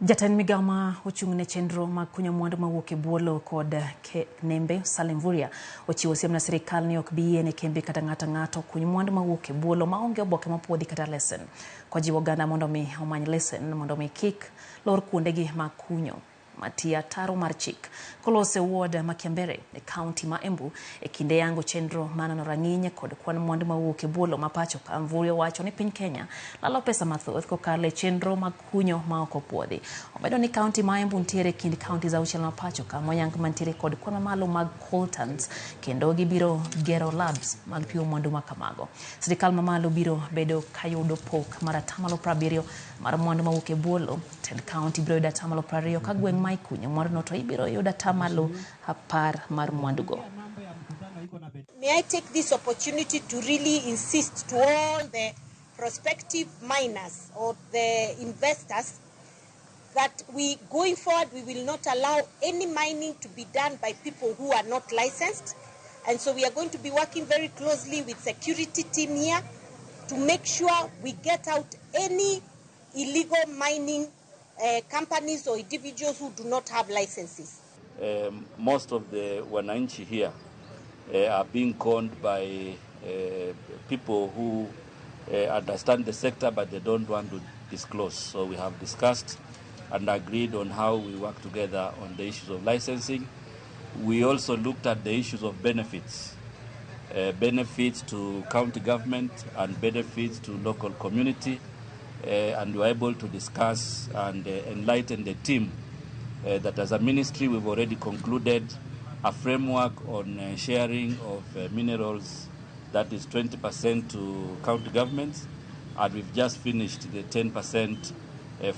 Jatend migama ochung'ne chenro mag kunyo mwandu mawuok e buolo kod nembe Salim Mvurya ochiwo siem na sirkal ni ok bi yiene kembe kata ng'ato kuny mwandu mawuok e buolo maonge oboke mapuodhi kata lesen. Kojiwo oganda mondo mi omany lesen mondo mi kik lor kuondegi mag kunyo matia taro mar chik. Kolose ward ma Kiambere e kaunti ma Embu e kinde yango chenro manono rang'iny kod kwan mwandu mawuok e buolo ma pacho ka. Mvurya wacho ni piny Kenya lalo pesa mathoth kokalo e chenro mag kunyo ma ok opuodhi. Omedo ni kaunti ma Embu ntiere kind kaunti za auchiel ma pacho ka moyang mantiere kod kwan mamalo mag coltons kendo gibiro gero labs mag pimo mwandu ma kamago. Sirkal mamalo biro bedo kayudo pok mar 70% mar mwandu mawuok e buolo. Tend kaunti biro yudo 20% ka gweng' ma ikunyo mwanduno to ibiro yudo 10% mar mwandugo. May I take this opportunity to really insist to all the prospective miners or the investors that going forward, we will not allow any mining to be done by people who are not licensed. And so we are going to be working very closely with security team here to make sure we get out any illegal mining companies or individuals who do not have licenses. Most of the wananchi here are being conned by people who understand the sector but they don't want to disclose. So we have discussed and agreed on how we work together on the issues of licensing. We also looked at the issues of benefits. Benefits to county government and benefits to local community. And we were able to discuss and enlighten the team that as a ministry we've already concluded a framework on sharing of minerals that is 20% to county governments, and we've just finished the 10%